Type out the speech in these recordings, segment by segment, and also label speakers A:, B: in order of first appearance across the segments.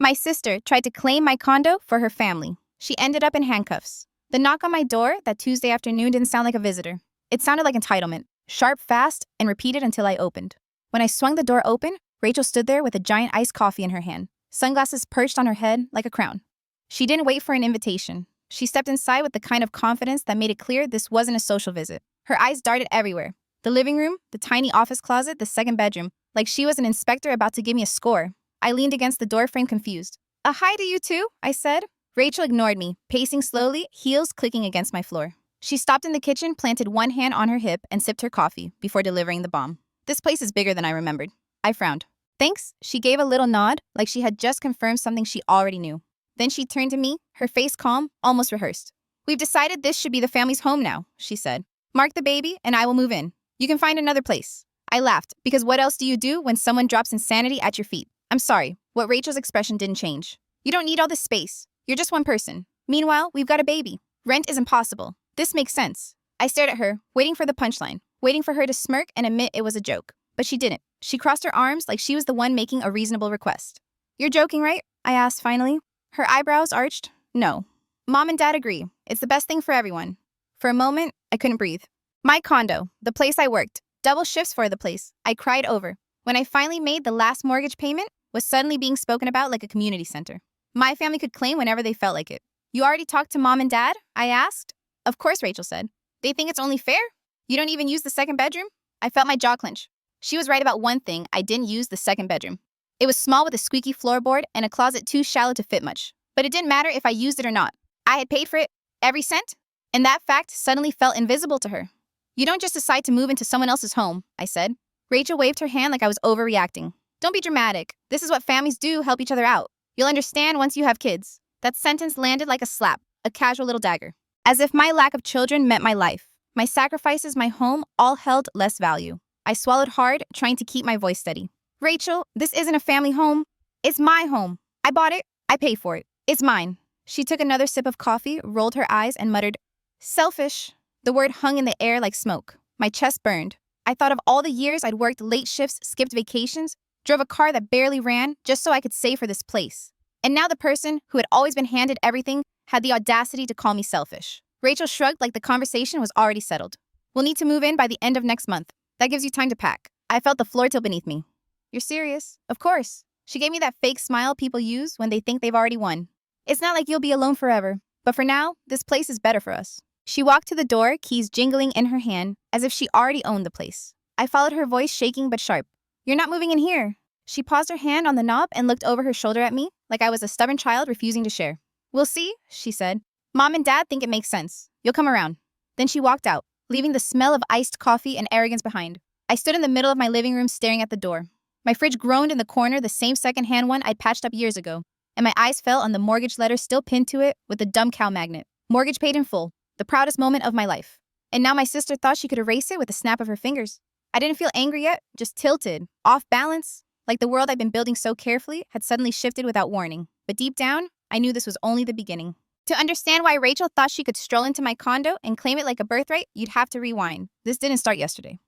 A: My sister tried to claim my condo for her family. She ended up in handcuffs. The knock on my door that Tuesday afternoon didn't sound like a visitor. It sounded like entitlement, sharp, fast, and repeated until I opened. When I swung the door open, Rachel stood there with a giant iced coffee in her hand, sunglasses perched on her head like a crown. She didn't wait for an invitation. She stepped inside with the kind of confidence that made it clear this wasn't a social visit. Her eyes darted everywhere. The living room, the tiny office closet, the second bedroom, like she was an inspector about to give me a score. I leaned against the doorframe confused. Hi to you too, I said. Rachel ignored me, pacing slowly, heels clicking against my floor. She stopped in the kitchen, planted one hand on her hip, and sipped her coffee before delivering the bomb. This place is bigger than I remembered. I frowned. Thanks, she gave a little nod, like she had just confirmed something she already knew. Then she turned to me, her face calm, almost rehearsed. We've decided this should be the family's home now, she said. Mark the baby, and I will move in. You can find another place. I laughed, because what else do you do when someone drops insanity at your feet? I'm sorry, what Rachel's expression didn't change. You don't need all this space. You're just one person. Meanwhile, we've got a baby. Rent is impossible. This makes sense. I stared at her, waiting for the punchline, waiting for her to smirk and admit it was a joke. But she didn't. She crossed her arms like she was the one making a reasonable request. You're joking, right? I asked finally. Her eyebrows arched. No. Mom and Dad agree. It's the best thing for everyone. For a moment, I couldn't breathe. My condo, the place I worked, double shifts for the place, I cried over. When I finally made the last mortgage payment, was suddenly being spoken about like a community center. My family could claim whenever they felt like it. You already talked to Mom and Dad? I asked. Of course, Rachel said. They think it's only fair? You don't even use the second bedroom? I felt my jaw clench. She was right about one thing, I didn't use the second bedroom. It was small with a squeaky floorboard and a closet too shallow to fit much. But it didn't matter if I used it or not. I had paid for it, every cent, and that fact suddenly felt invisible to her. You don't just decide to move into someone else's home, I said. Rachel waved her hand like I was overreacting. Don't be dramatic. This is what families do, help each other out. You'll understand once you have kids. That sentence landed like a slap, a casual little dagger. As if my lack of children meant my life. My sacrifices, my home, all held less value. I swallowed hard, trying to keep my voice steady. Rachel, this isn't a family home. It's my home. I bought it. I paid for it. It's mine. She took another sip of coffee, rolled her eyes, and muttered, selfish. The word hung in the air like smoke. My chest burned. I thought of all the years I'd worked late shifts, skipped vacations, drove a car that barely ran just so I could save for this place. And now the person who had always been handed everything had the audacity to call me selfish. Rachel shrugged like the conversation was already settled. We'll need to move in by the end of next month. That gives you time to pack. I felt the floor tilt beneath me. You're serious? Of course. She gave me that fake smile people use when they think they've already won. It's not like you'll be alone forever. But for now, this place is better for us. She walked to the door, keys jingling in her hand, as if she already owned the place. I followed her voice, shaking but sharp. You're not moving in here. She paused her hand on the knob and looked over her shoulder at me, like I was a stubborn child refusing to share. We'll see, she said. Mom and Dad think it makes sense. You'll come around. Then she walked out, leaving the smell of iced coffee and arrogance behind. I stood in the middle of my living room staring at the door. My fridge groaned in the corner, the same second-hand one I'd patched up years ago, and my eyes fell on the mortgage letter still pinned to it with a dumb cow magnet. Mortgage paid in full. The proudest moment of my life. And now my sister thought she could erase it with a snap of her fingers. I didn't feel angry yet, just tilted, off balance, like the world I'd been building so carefully had suddenly shifted without warning. But deep down, I knew this was only the beginning. To understand why Rachel thought she could stroll into my condo and claim it like a birthright, you'd have to rewind. This didn't start yesterday.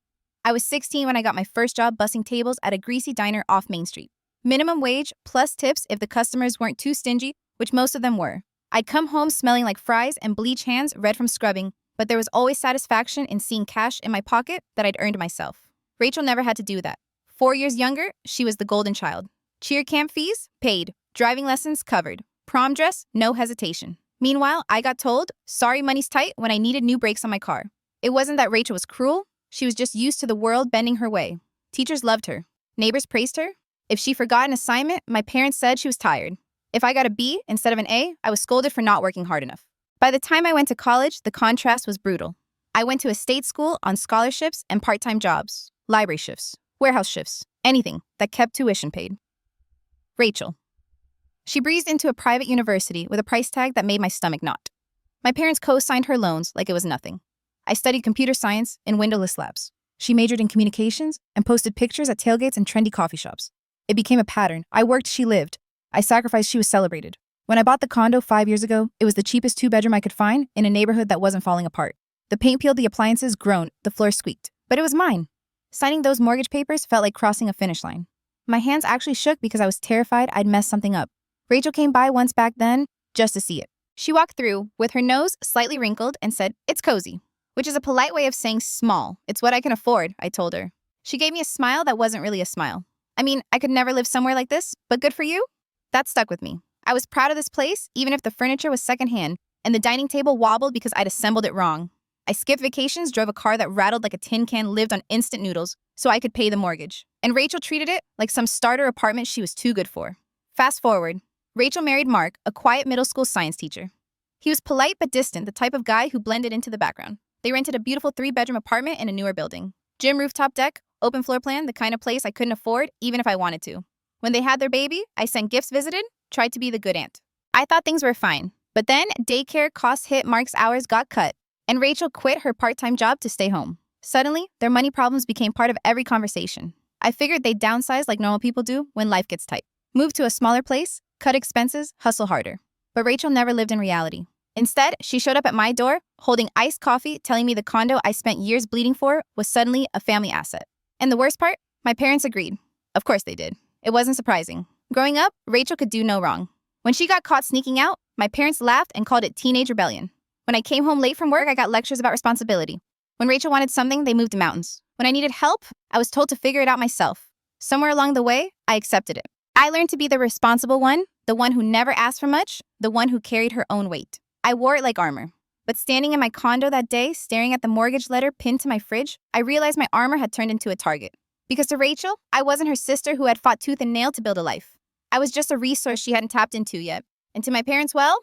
A: I was 16 when I got my first job bussing tables at a greasy diner off Main Street. Minimum wage plus tips if the customers weren't too stingy, which most of them were. I'd come home smelling like fries and bleach hands red from scrubbing, but there was always satisfaction in seeing cash in my pocket that I'd earned myself. Rachel never had to do that. 4 years younger, she was the golden child. Cheer camp fees? Paid. Driving lessons? Covered. Prom dress? No hesitation. Meanwhile, I got told, sorry money's tight when I needed new brakes on my car. It wasn't that Rachel was cruel. She was just used to the world bending her way. Teachers loved her. Neighbors praised her. If she forgot an assignment, my parents said she was tired. If I got a B instead of an A, I was scolded for not working hard enough. By the time I went to college, the contrast was brutal. I went to a state school on scholarships and part-time jobs, library shifts, warehouse shifts, anything that kept tuition paid. Rachel. She breezed into a private university with a price tag that made my stomach knot. My parents co-signed her loans like it was nothing. I studied computer science in windowless labs. She majored in communications and posted pictures at tailgates and trendy coffee shops. It became a pattern. I worked, she lived. I sacrificed, she was celebrated. When I bought the condo 5 years ago, it was the cheapest 2-bedroom I could find in a neighborhood that wasn't falling apart. The paint peeled, the appliances groaned, the floor squeaked. But it was mine. Signing those mortgage papers felt like crossing a finish line. My hands actually shook because I was terrified I'd mess something up. Rachel came by once back then just to see it. She walked through with her nose slightly wrinkled and said, "It's cozy," which is a polite way of saying small. It's what I can afford, I told her. She gave me a smile that wasn't really a smile. I mean, I could never live somewhere like this, but good for you. That stuck with me. I was proud of this place, even if the furniture was secondhand and the dining table wobbled because I'd assembled it wrong. I skipped vacations, drove a car that rattled like a tin can, lived on instant noodles so I could pay the mortgage. And Rachel treated it like some starter apartment she was too good for. Fast forward. Rachel married Mark, a quiet middle school science teacher. He was polite but distant, the type of guy who blended into the background. They rented a beautiful 3-bedroom apartment in a newer building. Gym, rooftop deck, open floor plan, the kind of place I couldn't afford even if I wanted to. When they had their baby, I sent gifts, visited, tried to be the good aunt. I thought things were fine. But then daycare costs hit, Mark's hours got cut, and Rachel quit her part-time job to stay home. Suddenly, their money problems became part of every conversation. I figured they'd downsize like normal people do when life gets tight. Move to a smaller place, cut expenses, hustle harder. But Rachel never lived in reality. Instead, she showed up at my door, holding iced coffee, telling me the condo I spent years bleeding for was suddenly a family asset. And the worst part? My parents agreed. Of course they did. It wasn't surprising. Growing up, Rachel could do no wrong. When she got caught sneaking out, my parents laughed and called it teenage rebellion. When I came home late from work, I got lectures about responsibility. When Rachel wanted something, they moved to mountains. When I needed help, I was told to figure it out myself. Somewhere along the way, I accepted it. I learned to be the responsible one, the one who never asked for much, the one who carried her own weight. I wore it like armor. But standing in my condo that day, staring at the mortgage letter pinned to my fridge, I realized my armor had turned into a target. Because to Rachel, I wasn't her sister who had fought tooth and nail to build a life. I was just a resource she hadn't tapped into yet. And to my parents, well,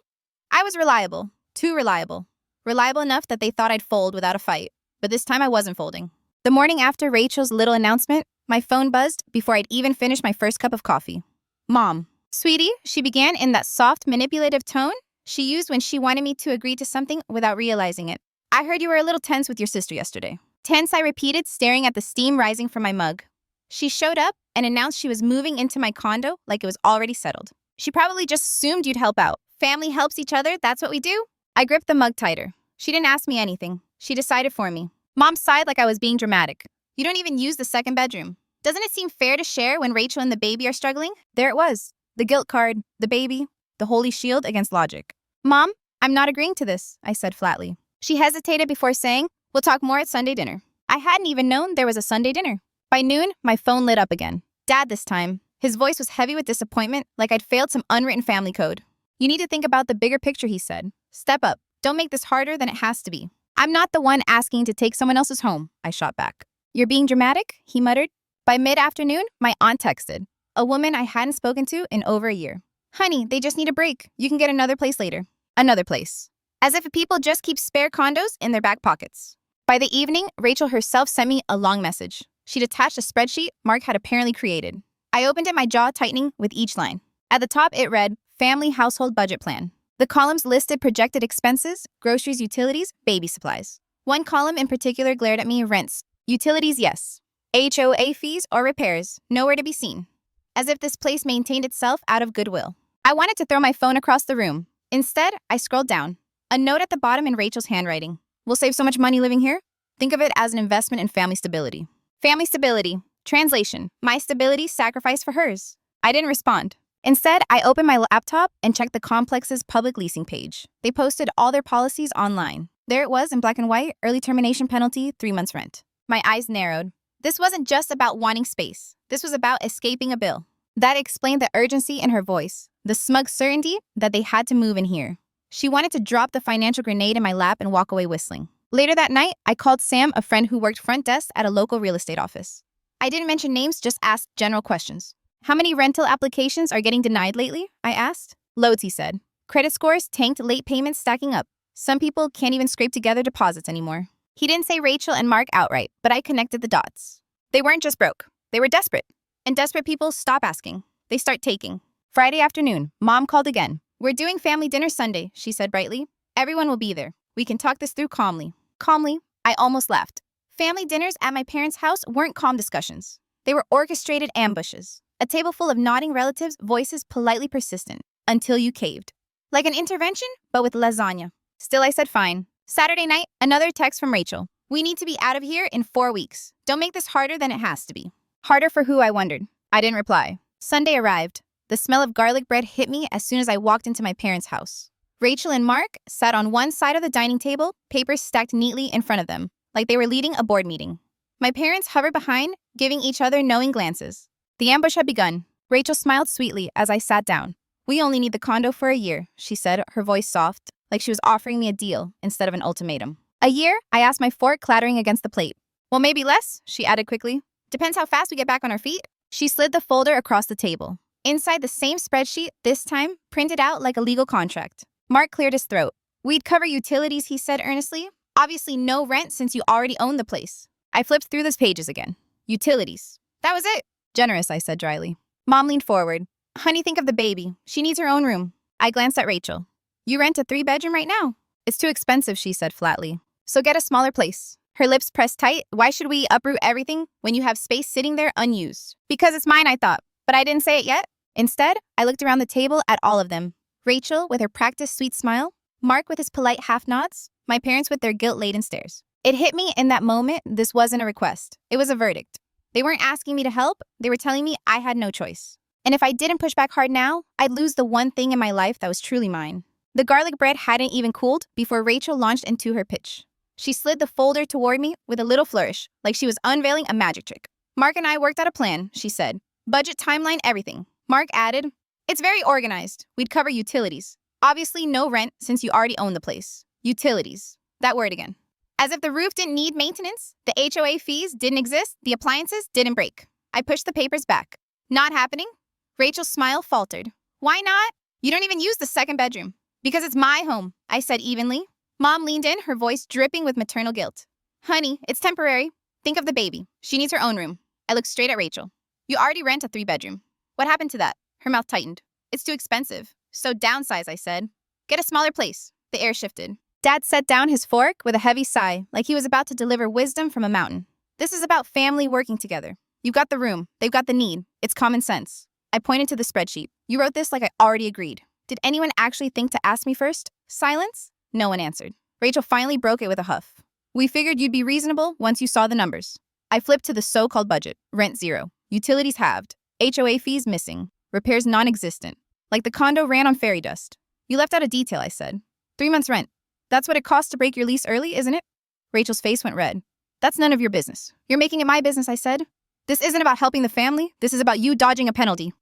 A: I was reliable. Too reliable. Reliable enough that they thought I'd fold without a fight. But this time I wasn't folding. The morning after Rachel's little announcement, my phone buzzed before I'd even finished my first cup of coffee. "Mom." "Sweetie," she began in that soft, manipulative tone she used when she wanted me to agree to something without realizing it. "I heard you were a little tense with your sister yesterday." "Tense," I repeated, staring at the steam rising from my mug. She showed up and announced she was moving into my condo like it was already settled. "She probably just assumed you'd help out. Family helps each other, that's what we do." I gripped the mug tighter. She didn't ask me anything. She decided for me. Mom sighed like I was being dramatic. "You don't even use the second bedroom. Doesn't it seem fair to share when Rachel and the baby are struggling?" There it was. The guilt card, the baby, the holy shield against logic. "Mom, I'm not agreeing to this," I said flatly. She hesitated before saying, "We'll talk more at Sunday dinner." I hadn't even known there was a Sunday dinner. By noon, my phone lit up again. Dad this time. His voice was heavy with disappointment, like I'd failed some unwritten family code. "You need to think about the bigger picture," he said. "Step up. Don't make this harder than it has to be." "I'm not the one asking to take someone else's home," I shot back. "You're being dramatic," he muttered. By mid-afternoon, my aunt texted, a woman I hadn't spoken to in over a year. "Honey, they just need a break. You can get another place later." Another place. As if people just keep spare condos in their back pockets. By the evening, Rachel herself sent me a long message. She'd attached a spreadsheet Mark had apparently created. I opened it, my jaw tightening with each line. At the top, it read, "Family Household Budget Plan." The columns listed projected expenses, groceries, utilities, baby supplies. One column in particular glared at me, rents. Utilities, yes. HOA fees or repairs, nowhere to be seen. As if this place maintained itself out of goodwill. I wanted to throw my phone across the room. Instead, I scrolled down. A note at the bottom in Rachel's handwriting. "We'll save so much money living here. Think of it as an investment in family stability." Family stability. Translation. My stability sacrificed for hers. I didn't respond. Instead, I opened my laptop and checked the complex's public leasing page. They posted all their policies online. There it was in black and white, early termination penalty, 3 months rent. My eyes narrowed. This wasn't just about wanting space. This was about escaping a bill. That explained the urgency in her voice, the smug certainty that they had to move in here. She wanted to drop the financial grenade in my lap and walk away whistling. Later that night, I called Sam, a friend who worked front desk at a local real estate office. I didn't mention names, just asked general questions. "How many rental applications are getting denied lately?" I asked. "Loads," he said. "Credit scores tanked, late payments stacking up. Some people can't even scrape together deposits anymore." He didn't say Rachel and Mark outright, but I connected the dots. They weren't just broke. They were desperate. And desperate people stop asking. They start taking. Friday afternoon, Mom called again. "We're doing family dinner Sunday," she said brightly. "Everyone will be there. We can talk this through calmly." Calmly? I almost laughed. Family dinners at my parents' house weren't calm discussions. They were orchestrated ambushes. A table full of nodding relatives, voices politely persistent, until you caved. Like an intervention, but with lasagna. Still, I said fine. Saturday night, another text from Rachel. "We need to be out of here in 4 weeks. Don't make this harder than it has to be." Harder for who, I wondered. I didn't reply. Sunday arrived. The smell of garlic bread hit me as soon as I walked into my parents' house. Rachel and Mark sat on one side of the dining table, papers stacked neatly in front of them, like they were leading a board meeting. My parents hovered behind, giving each other knowing glances. The ambush had begun. Rachel smiled sweetly as I sat down. "We only need the condo for a year," she said, her voice soft, like she was offering me a deal instead of an ultimatum. "A year?" I asked, my fork clattering against the plate. "Well, maybe less," she added quickly. "Depends how fast we get back on our feet." She slid the folder across the table. Inside the same spreadsheet, this time, printed out like a legal contract. Mark cleared his throat. "We'd cover utilities," he said earnestly. "Obviously no rent since you already own the place." I flipped through those pages again. Utilities. That was it. "Generous," I said dryly. Mom leaned forward. "Honey, think of the baby. She needs her own room." I glanced at Rachel. "You rent a 3-bedroom right now." "It's too expensive," she said flatly. "So get a smaller place." Her lips pressed tight. "Why should we uproot everything when you have space sitting there unused?" "Because it's mine," I thought, but I didn't say it yet. Instead, I looked around the table at all of them. Rachel with her practiced sweet smile, Mark with his polite half nods, my parents with their guilt-laden stares. It hit me in that moment this wasn't a request. It was a verdict. They weren't asking me to help, they were telling me I had no choice. And if I didn't push back hard now, I'd lose the one thing in my life that was truly mine. The garlic bread hadn't even cooled before Rachel launched into her pitch. She slid the folder toward me with a little flourish, like she was unveiling a magic trick. "Mark and I worked out a plan," she said. "Budget, timeline, everything." Mark added, "It's very organized. We'd cover utilities. Obviously no rent since you already own the place. Utilities. That word again. As if the roof didn't need maintenance, the HOA fees didn't exist, the appliances didn't break." I pushed the papers back. "Not happening?" Rachel's smile faltered. "Why not?" "You don't even use the 2nd bedroom." "Because it's my home," I said evenly. Mom leaned in, her voice dripping with maternal guilt. "Honey, it's temporary. Think of the baby. She needs her own room." I looked straight at Rachel. "You already rent a 3-bedroom. What happened to that?" Her mouth tightened. "It's too expensive." "So downsize," I said. "Get a smaller place." The air shifted. Dad set down his fork with a heavy sigh, like he was about to deliver wisdom from a mountain. "This is about family working together. You've got the room. They've got the need. It's common sense." I pointed to the spreadsheet. "You wrote this like I already agreed." Did anyone actually think to ask me first? Silence? No one answered. Rachel finally broke it with a huff. "We figured you'd be reasonable once you saw the numbers." I flipped to the so-called budget. Rent 0. Utilities halved. HOA fees missing. Repairs non-existent. Like the condo ran on fairy dust. "You left out a detail," I said. 3 months rent. That's what it costs to break your lease early, isn't it?" Rachel's face went red. "That's none of your business." "You're making it my business," I said. "This isn't about helping the family. This is about you dodging a penalty."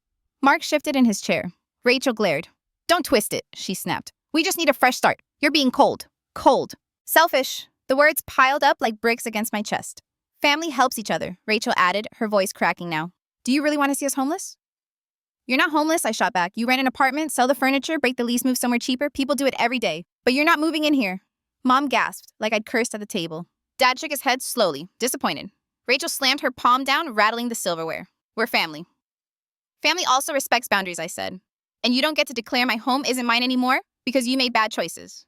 A: Mark shifted in his chair. Rachel glared. "Don't twist it," she snapped. "We just need a fresh start. You're being cold. Cold. Selfish." The words piled up like bricks against my chest. "Family helps each other," Rachel added, her voice cracking now. "Do you really want to see us homeless?" "You're not homeless," I shot back. "You rent an apartment, sell the furniture, break the lease, move somewhere cheaper. People do it every day. But you're not moving in here." Mom gasped, like I'd cursed at the table. Dad shook his head slowly, disappointed. Rachel slammed her palm down, rattling the silverware. "We're family." "Family also respects boundaries," I said. "And you don't get to declare my home isn't mine anymore because you made bad choices."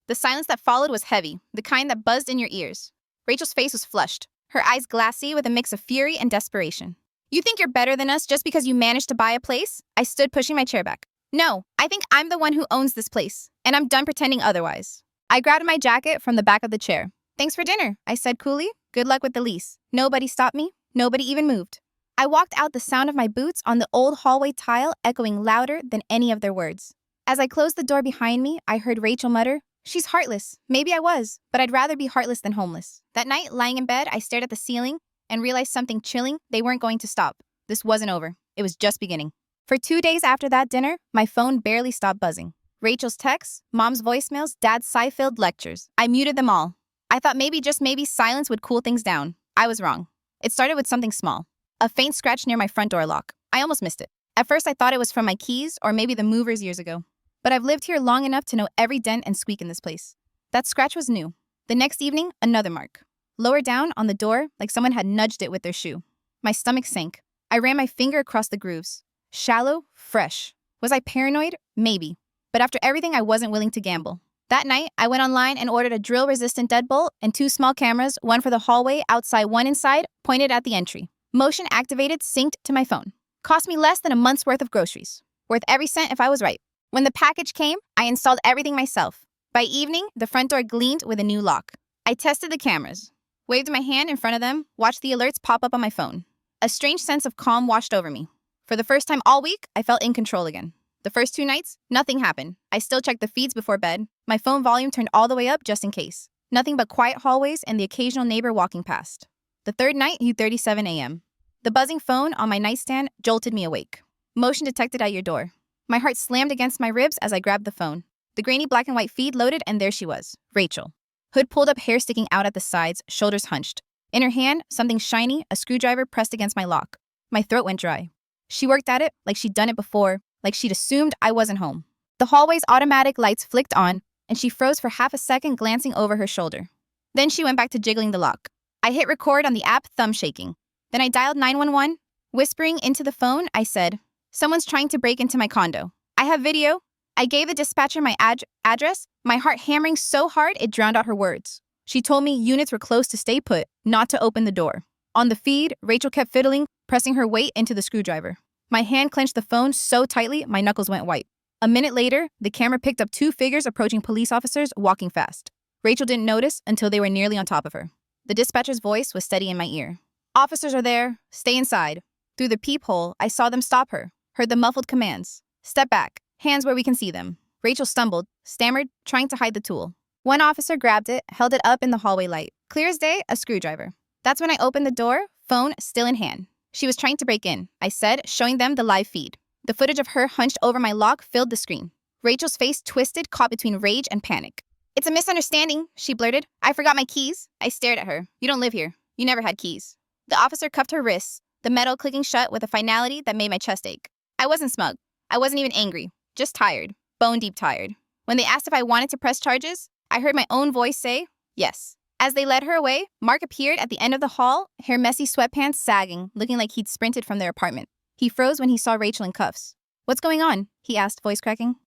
A: The silence that followed was heavy, the kind that buzzed in your ears. Rachel's face was flushed, her eyes glassy with a mix of fury and desperation. "You think you're better than us just because you managed to buy a place?" I stood pushing my chair back. "No, I think I'm the one who owns this place, and I'm done pretending otherwise." I grabbed my jacket from the back of the chair. "Thanks for dinner," I said coolly. "Good luck with the lease." Nobody stopped me. Nobody even moved. I walked out, the sound of my boots on the old hallway tile echoing louder than any of their words. As I closed the door behind me, I heard Rachel mutter, "She's heartless." Maybe I was, but I'd rather be heartless than homeless. That night, lying in bed, I stared at the ceiling and realized something chilling. They weren't going to stop. This wasn't over. It was just beginning. For 2 days after that dinner, my phone barely stopped buzzing. Rachel's texts, Mom's voicemails, Dad's sigh-filled lectures. I muted them all. I thought maybe, just maybe, silence would cool things down. I was wrong. It started with something small. A faint scratch near my front door lock. I almost missed it. At first, I thought it was from my keys or maybe the movers years ago. But I've lived here long enough to know every dent and squeak in this place. That scratch was new. The next evening, another mark. Lower down on the door, like someone had nudged it with their shoe. My stomach sank. I ran my finger across the grooves. Shallow, fresh. Was I paranoid? Maybe. But after everything, I wasn't willing to gamble. That night, I went online and ordered a drill-resistant deadbolt and 2 small cameras, one for the hallway, outside, one inside, pointed at the entry. Motion-activated, synced to my phone. Cost me less than a month's worth of groceries. Worth every cent if I was right. When the package came, I installed everything myself. By evening, the front door gleamed with a new lock. I tested the cameras, waved my hand in front of them, watched the alerts pop up on my phone. A strange sense of calm washed over me. For the first time all week, I felt in control again. The first 2 nights, nothing happened. I still checked the feeds before bed. My phone volume turned all the way up just in case. Nothing but quiet hallways and the occasional neighbor walking past. The third night, 37 a.m. The buzzing phone on my nightstand jolted me awake. Motion detected at your door. My heart slammed against my ribs as I grabbed the phone. The grainy black and white feed loaded, and there she was, Rachel. Hood pulled up, hair sticking out at the sides, shoulders hunched. In her hand, something shiny, a screwdriver pressed against my lock. My throat went dry. She worked at it like she'd done it before, like she'd assumed I wasn't home. The hallway's automatic lights flicked on, and she froze for half a second, glancing over her shoulder. Then she went back to jiggling the lock. I hit record on the app, thumb shaking. Then I dialed 911. Whispering into the phone, I said, "Someone's trying to break into my condo. I have video." I gave the dispatcher my address, my heart hammering so hard it drowned out her words. She told me units were close to stay put, not to open the door. On the feed, Rachel kept fiddling, pressing her weight into the screwdriver. My hand clenched the phone so tightly, my knuckles went white. A minute later, the camera picked up 2 figures approaching police officers walking fast. Rachel didn't notice until they were nearly on top of her. The dispatcher's voice was steady in my ear. "Officers are there. Stay inside." Through the peephole, I saw them stop her, heard the muffled commands. "Step back. Hands where we can see them." Rachel stumbled, stammered, trying to hide the tool. One officer grabbed it, held it up in the hallway light. Clear as day, a screwdriver. That's when I opened the door, phone still in hand. "She was trying to break in," I said, showing them the live feed. The footage of her hunched over my lock filled the screen. Rachel's face twisted, caught between rage and panic. "It's a misunderstanding," she blurted. "I forgot my keys." I stared at her. "You don't live here. You never had keys." The officer cuffed her wrists, the metal clicking shut with a finality that made my chest ache. I wasn't smug. I wasn't even angry. Just tired. Bone-deep tired. When they asked if I wanted to press charges, I heard my own voice say, yes. As they led her away, Mark appeared at the end of the hall, hair messy, sweatpants sagging, looking like he'd sprinted from their apartment. He froze when he saw Rachel in cuffs. "What's going on?" he asked, voice cracking.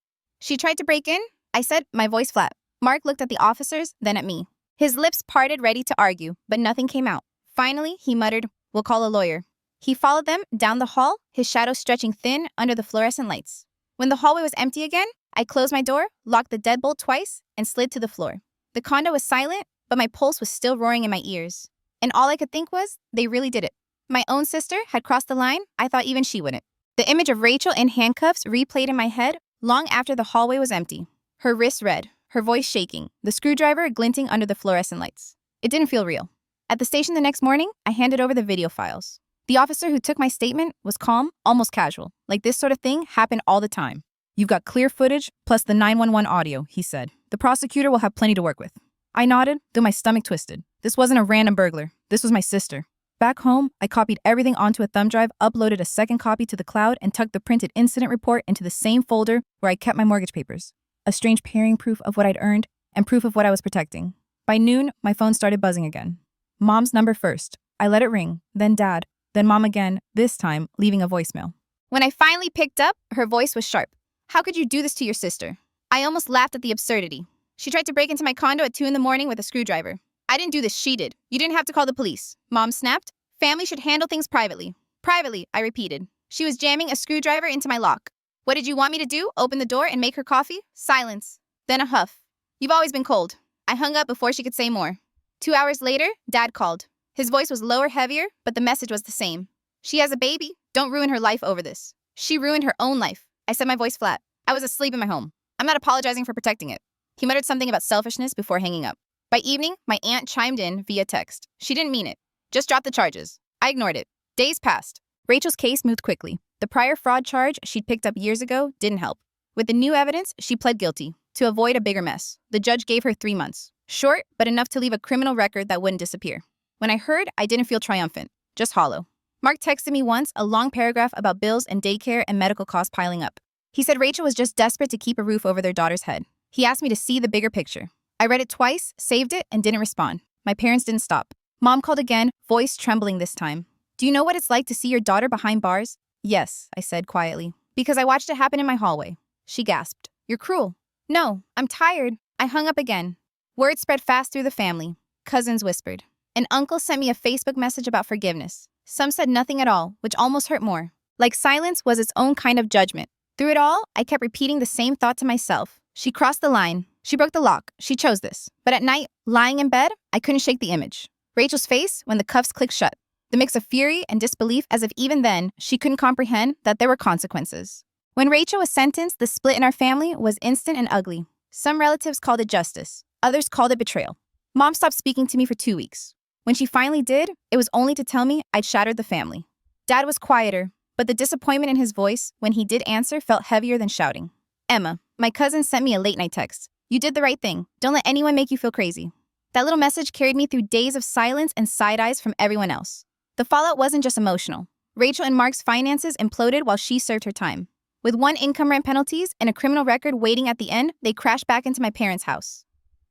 A: "She tried to break in," I said, my voice flat. Mark looked at the officers, then at me. His lips parted, ready to argue, but nothing came out. Finally, he muttered, "We'll call a lawyer." He followed them down the hall, his shadow stretching thin under the fluorescent lights. When the hallway was empty again, I closed my door, locked the deadbolt twice, and slid to the floor. The condo was silent, but my pulse was still roaring in my ears. And all I could think was, they really did it. My own sister had crossed the line. I thought even she wouldn't. The image of Rachel in handcuffs replayed in my head long after the hallway was empty. Her wrists red, her voice shaking, the screwdriver glinting under the fluorescent lights. It didn't feel real. At the station the next morning, I handed over the video files. The officer who took my statement was calm, almost casual, like this sort of thing happened all the time. "You've got clear footage, plus the 911 audio," he said. "The prosecutor will have plenty to work with." I nodded, though my stomach twisted. This wasn't a random burglar. This was my sister. Back home, I copied everything onto a thumb drive, uploaded a second copy to the cloud, and tucked the printed incident report into the same folder where I kept my mortgage papers. A strange pairing, proof of what I'd earned and proof of what I was protecting. By noon, my phone started buzzing again. Mom's number first. I let it ring, then Dad, then Mom again, this time leaving a voicemail. When I finally picked up, her voice was sharp. "How could you do this to your sister?" I almost laughed at the absurdity. "She tried to break into my condo at 2 a.m. with a screwdriver." "I didn't do this, she did. You didn't have to call the police," Mom snapped. "Family should handle things privately." "Privately," I repeated. "She was jamming a screwdriver into my lock." "What did you want me to do? Open the door and make her coffee?" Silence. Then a huff. "You've always been cold." I hung up before she could say more. 2 hours later, Dad called. His voice was lower, heavier, but the message was the same. "She has a baby. Don't ruin her life over this." "She ruined her own life." I said, my voice flat. "I was asleep in my home. I'm not apologizing for protecting it." He muttered something about selfishness before hanging up. By evening, my aunt chimed in via text. She didn't mean it. "Just drop the charges." I ignored it. Days passed. Rachel's case moved quickly. The prior fraud charge she'd picked up years ago didn't help. With the new evidence, she pled guilty. To avoid a bigger mess, the judge gave her 3 months. Short, but enough to leave a criminal record that wouldn't disappear. When I heard, I didn't feel triumphant, just hollow. Mark texted me once a long paragraph about bills and daycare and medical costs piling up. He said Rachel was just desperate to keep a roof over their daughter's head. He asked me to see the bigger picture. I read it twice, saved it, and didn't respond. My parents didn't stop. Mom called again, voice trembling this time. "Do you know what it's like to see your daughter behind bars?" "Yes," I said quietly, "because I watched it happen in my hallway." She gasped. "You're cruel." "No, I'm tired." I hung up again. Word spread fast through the family. Cousins whispered. An uncle sent me a Facebook message about forgiveness. Some said nothing at all, which almost hurt more. Like silence was its own kind of judgment. Through it all, I kept repeating the same thought to myself. She crossed the line. She broke the lock. She chose this. But at night, lying in bed, I couldn't shake the image. Rachel's face when the cuffs clicked shut. The mix of fury and disbelief, as if even then she couldn't comprehend that there were consequences. When Rachel was sentenced, the split in our family was instant and ugly. Some relatives called it justice, others called it betrayal. Mom stopped speaking to me for 2 weeks. When she finally did, it was only to tell me I'd shattered the family. Dad was quieter, but the disappointment in his voice when he did answer felt heavier than shouting. Emma, my cousin, sent me a late-night text. You did the right thing. Don't let anyone make you feel crazy. That little message carried me through days of silence and side eyes from everyone else. The fallout wasn't just emotional. Rachel and Mark's finances imploded while she served her time. With 1 income rent penalties and a criminal record waiting at the end, they crashed back into my parents' house.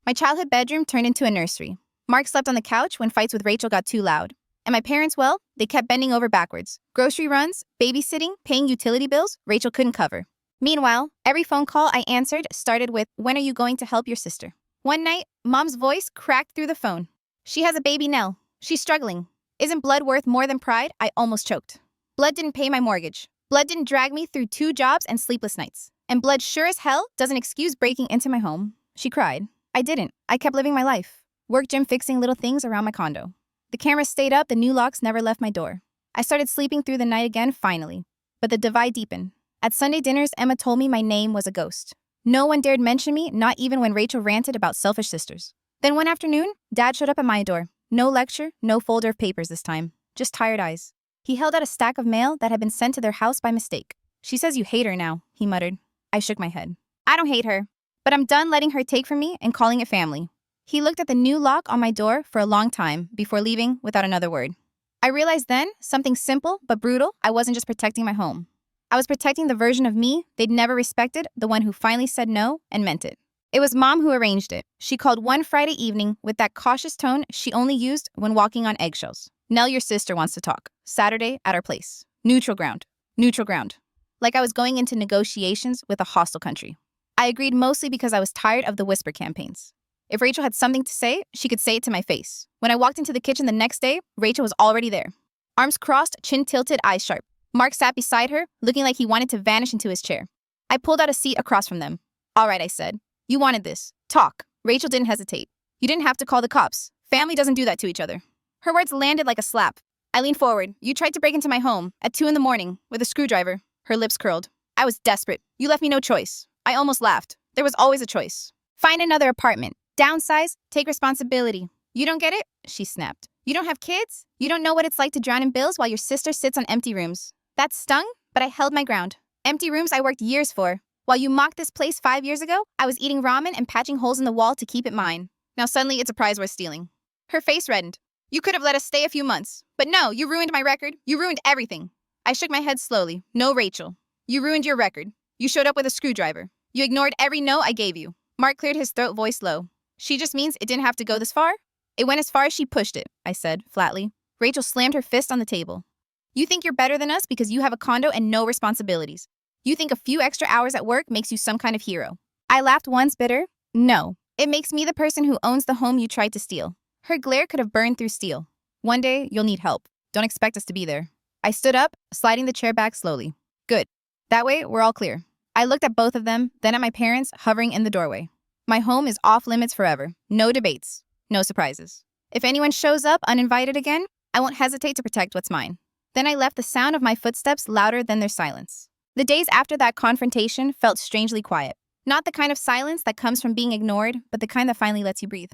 A: My childhood bedroom turned into a nursery. Mark slept on the couch when fights with Rachel got too loud. And my parents, well, they kept bending over backwards. Grocery runs, babysitting, paying utility bills, Rachel couldn't cover. Meanwhile, every phone call I answered started with, "When are you going to help your sister?" One night, Mom's voice cracked through the phone. "She has a baby, Nell. She's struggling. Isn't blood worth more than pride?" I almost choked. Blood didn't pay my mortgage. Blood didn't drag me through 2 jobs and sleepless nights. And blood sure as hell doesn't excuse breaking into my home. She cried. I didn't. I kept living my life. Work, gym, fixing little things around my condo. The camera stayed up, the new locks never left my door. I started sleeping through the night again, finally. But the divide deepened. At Sunday dinners, Emma told me my name was a ghost. No one dared mention me, not even when Rachel ranted about selfish sisters. Then one afternoon, Dad showed up at my door. No lecture, no folder of papers this time. Just tired eyes. He held out a stack of mail that had been sent to their house by mistake. "She says you hate her now," he muttered. I shook my head. "I don't hate her, but I'm done letting her take from me and calling it family." He looked at the new lock on my door for a long time before leaving without another word. I realized then, something simple but brutal, I wasn't just protecting my home. I was protecting the version of me they'd never respected, the one who finally said no and meant it. It was Mom who arranged it. She called one Friday evening with that cautious tone she only used when walking on eggshells. "Nell, your sister wants to talk. Saturday at our place. Neutral ground. Neutral ground." Like I was going into negotiations with a hostile country. I agreed mostly because I was tired of the whisper campaigns. If Rachel had something to say, she could say it to my face. When I walked into the kitchen the next day, Rachel was already there. Arms crossed, chin tilted, eyes sharp. Mark sat beside her, looking like he wanted to vanish into his chair. I pulled out a seat across from them. "All right," I said. "You wanted this. Talk." Rachel didn't hesitate. "You didn't have to call the cops. Family doesn't do that to each other." Her words landed like a slap. I leaned forward. "You tried to break into my home at 2 a.m. with a screwdriver." Her lips curled. "I was desperate. You left me no choice." I almost laughed. There was always a choice. "Find another apartment. Downsize. Take responsibility." "You don't get it?" she snapped. "You don't have kids? You don't know what it's like to drown in bills while your sister sits on empty rooms." That stung, but I held my ground. Empty rooms I worked years for. While you mocked this place 5 years ago, I was eating ramen and patching holes in the wall to keep it mine. Now suddenly it's a prize worth stealing. Her face reddened. "You could have let us stay a few months. But no, you ruined my record. You ruined everything." I shook my head slowly. "No, Rachel. You ruined your record. You showed up with a screwdriver. You ignored every no I gave you." Mark cleared his throat, voice low. "She just means it didn't have to go this far?" "It went as far as she pushed it," I said, flatly. Rachel slammed her fist on the table. "You think you're better than us because you have a condo and no responsibilities. You think a few extra hours at work makes you some kind of hero." I laughed once, bitter. "No, it makes me the person who owns the home you tried to steal." Her glare could have burned through steel. "One day, you'll need help. Don't expect us to be there." I stood up, sliding the chair back slowly. "Good. That way, we're all clear." I looked at both of them, then at my parents, hovering in the doorway. My home is off limits forever. No debates. No surprises. If anyone shows up uninvited again, I won't hesitate to protect what's mine. Then I left the sound of my footsteps louder than their silence. The days after that confrontation felt strangely quiet. Not the kind of silence that comes from being ignored, but the kind that finally lets you breathe.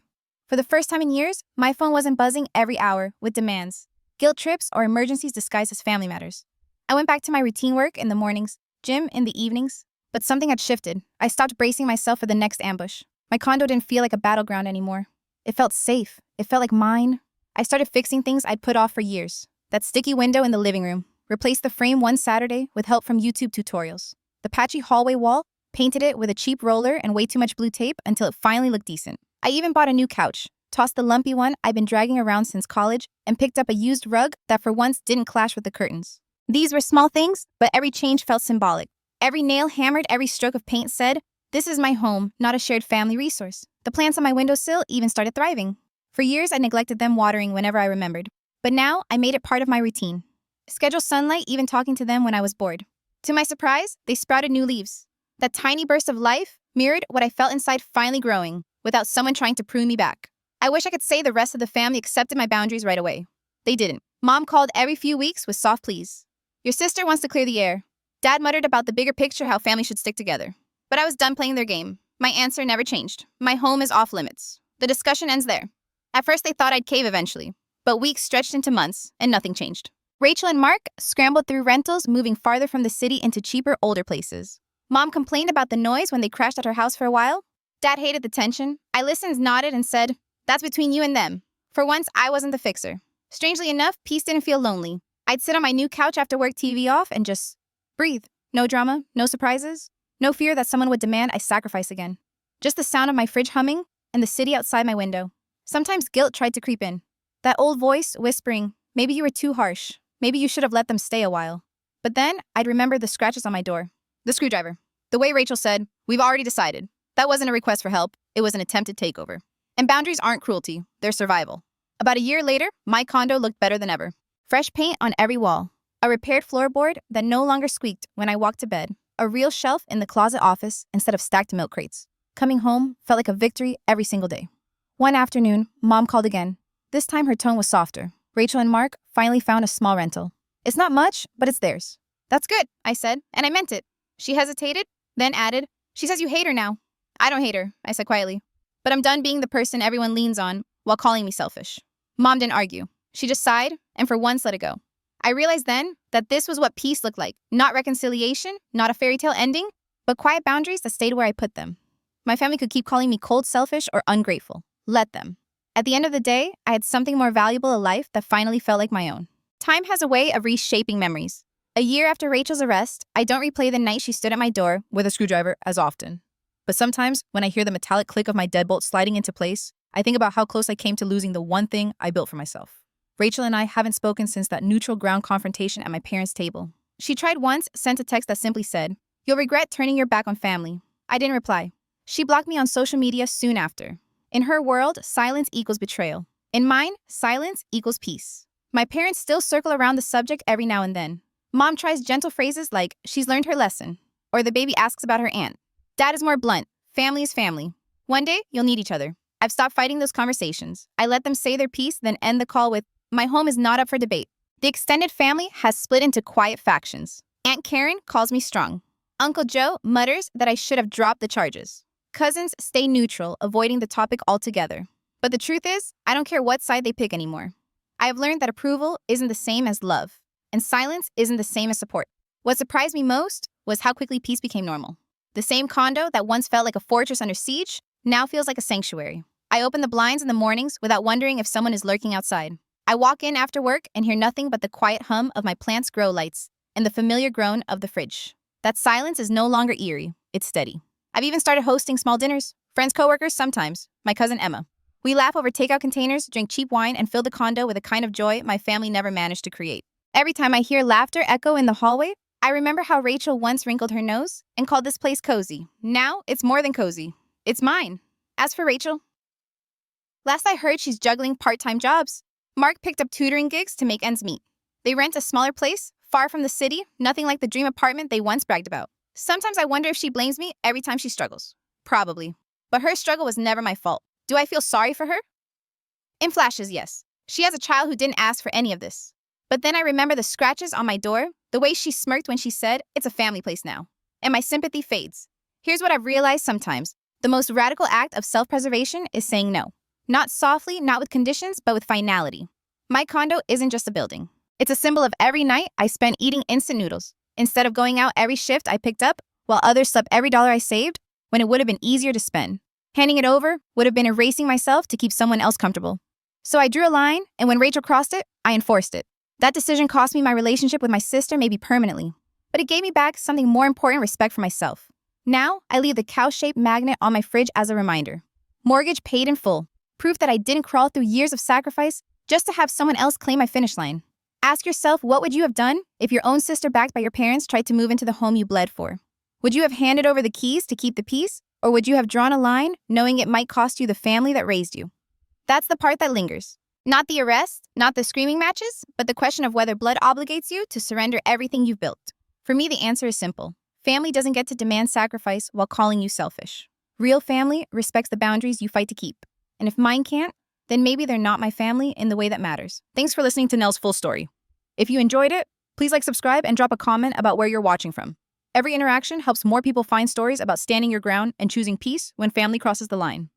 A: For the first time in years, my phone wasn't buzzing every hour with demands, guilt trips, or emergencies disguised as family matters. I went back to my routine work in the mornings, gym in the evenings, but something had shifted. I stopped bracing myself for the next ambush. My condo didn't feel like a battleground anymore. It felt safe. It felt like mine. I started fixing things I'd put off for years. That sticky window in the living room. Replaced the frame one Saturday with help from YouTube tutorials. The patchy hallway wall, painted it with a cheap roller and way too much blue tape until it finally looked decent. I even bought a new couch, tossed the lumpy one I'd been dragging around since college, and picked up a used rug that for once didn't clash with the curtains. These were small things, but every change felt symbolic. Every nail hammered, every stroke of paint said, "This is my home, not a shared family resource." The plants on my windowsill even started thriving. For years, I neglected them, watering whenever I remembered. But now, I made it part of my routine. Schedule sunlight, even talking to them when I was bored. To my surprise, they sprouted new leaves. That tiny burst of life mirrored what I felt inside finally growing, without someone trying to prune me back. I wish I could say the rest of the family accepted my boundaries right away. They didn't. Mom called every few weeks with soft pleas. Your sister wants to clear the air. Dad muttered about the bigger picture, how family should stick together. But I was done playing their game. My answer never changed. My home is off limits. The discussion ends there. At first, they thought I'd cave eventually, but weeks stretched into months, and nothing changed. Rachel and Mark scrambled through rentals, moving farther from the city into cheaper, older places. Mom complained about the noise when they crashed at her house for a while. Dad hated the tension. I listened, nodded, and said, "That's between you and them." For once, I wasn't the fixer. Strangely enough, peace didn't feel lonely. I'd sit on my new couch after work, TV off, and just breathe. No drama, no surprises, no fear that someone would demand I sacrifice again. Just the sound of my fridge humming and the city outside my window. Sometimes guilt tried to creep in. That old voice whispering, maybe you were too harsh. Maybe you should have let them stay a while. But then I'd remember the scratches on my door. The screwdriver. The way Rachel said, "We've already decided." That wasn't a request for help. It was an attempted takeover. And boundaries aren't cruelty. They're survival. About a year later, my condo looked better than ever. Fresh paint on every wall. A repaired floorboard that no longer squeaked when I walked to bed. A real shelf in the closet office instead of stacked milk crates. Coming home felt like a victory every single day. One afternoon, Mom called again. This time her tone was softer. Rachel and Mark finally found a small rental. It's not much, but it's theirs. That's good, I said, and I meant it. She hesitated, then added, "She says you hate her now." I don't hate her, I said quietly. But I'm done being the person everyone leans on while calling me selfish. Mom didn't argue. She just sighed and for once let it go. I realized then that this was what peace looked like. Not reconciliation, not a fairy tale ending, but quiet boundaries that stayed where I put them. My family could keep calling me cold, selfish, or ungrateful. Let them. At the end of the day, I had something more valuable, a life that finally felt like my own. Time has a way of reshaping memories. A year after Rachel's arrest, I don't replay the night she stood at my door with a screwdriver as often. But sometimes, when I hear the metallic click of my deadbolt sliding into place, I think about how close I came to losing the one thing I built for myself. Rachel and I haven't spoken since that neutral ground confrontation at my parents' table. She tried once, sent a text that simply said, "You'll regret turning your back on family." I didn't reply. She blocked me on social media soon after. In her world, silence equals betrayal. In mine, silence equals peace. My parents still circle around the subject every now and then. Mom tries gentle phrases like, "She's learned her lesson," or the baby asks about her aunt. Dad is more blunt. Family is family. One day, you'll need each other. I've stopped fighting those conversations. I let them say their piece, then end the call with, "My home is not up for debate." The extended family has split into quiet factions. Aunt Karen calls me strong. Uncle Joe mutters that I should have dropped the charges. Cousins stay neutral, avoiding the topic altogether. But the truth is, I don't care what side they pick anymore. I have learned that approval isn't the same as love, and silence isn't the same as support. What surprised me most was how quickly peace became normal. The same condo that once felt like a fortress under siege now feels like a sanctuary. I open the blinds in the mornings without wondering if someone is lurking outside. I walk in after work and hear nothing but the quiet hum of my plant's grow lights and the familiar groan of the fridge. That silence is no longer eerie, it's steady. I've even started hosting small dinners. Friends, coworkers, sometimes. My cousin Emma. We laugh over takeout containers, drink cheap wine, and fill the condo with a kind of joy my family never managed to create. Every time I hear laughter echo in the hallway, I remember how Rachel once wrinkled her nose and called this place cozy. Now, it's more than cozy. It's mine. As for Rachel, last I heard, she's juggling part-time jobs. Mark picked up tutoring gigs to make ends meet. They rent a smaller place, far from the city, nothing like the dream apartment they once bragged about. Sometimes I wonder if she blames me every time she struggles. Probably. But her struggle was never my fault. Do I feel sorry for her? In flashes, yes. She has a child who didn't ask for any of this. But then I remember the scratches on my door, the way she smirked when she said, "It's a family place now." And my sympathy fades. Here's what I've realized sometimes. The most radical act of self-preservation is saying no. Not softly, not with conditions, but with finality. My condo isn't just a building. It's a symbol of every night I spent eating instant noodles. Instead of going out every shift I picked up, while others slept every dollar I saved, when it would have been easier to spend. Handing it over would have been erasing myself to keep someone else comfortable. So I drew a line, and when Rachel crossed it, I enforced it. That decision cost me my relationship with my sister maybe permanently, but it gave me back something more important, respect for myself. Now, I leave the cow-shaped magnet on my fridge as a reminder. Mortgage paid in full, proof that I didn't crawl through years of sacrifice just to have someone else claim my finish line. Ask yourself, what would you have done if your own sister backed by your parents tried to move into the home you bled for? Would you have handed over the keys to keep the peace, or would you have drawn a line knowing it might cost you the family that raised you? That's the part that lingers. Not the arrest, not the screaming matches, but the question of whether blood obligates you to surrender everything you've built. For me, the answer is simple. Family doesn't get to demand sacrifice while calling you selfish. Real family respects the boundaries you fight to keep. And if mine can't, then maybe they're not my family in the way that matters. Thanks for listening to Nell's full story. If you enjoyed it, please subscribe and drop a comment about where you're watching from. Every interaction helps more people find stories about standing your ground and choosing peace when family crosses the line.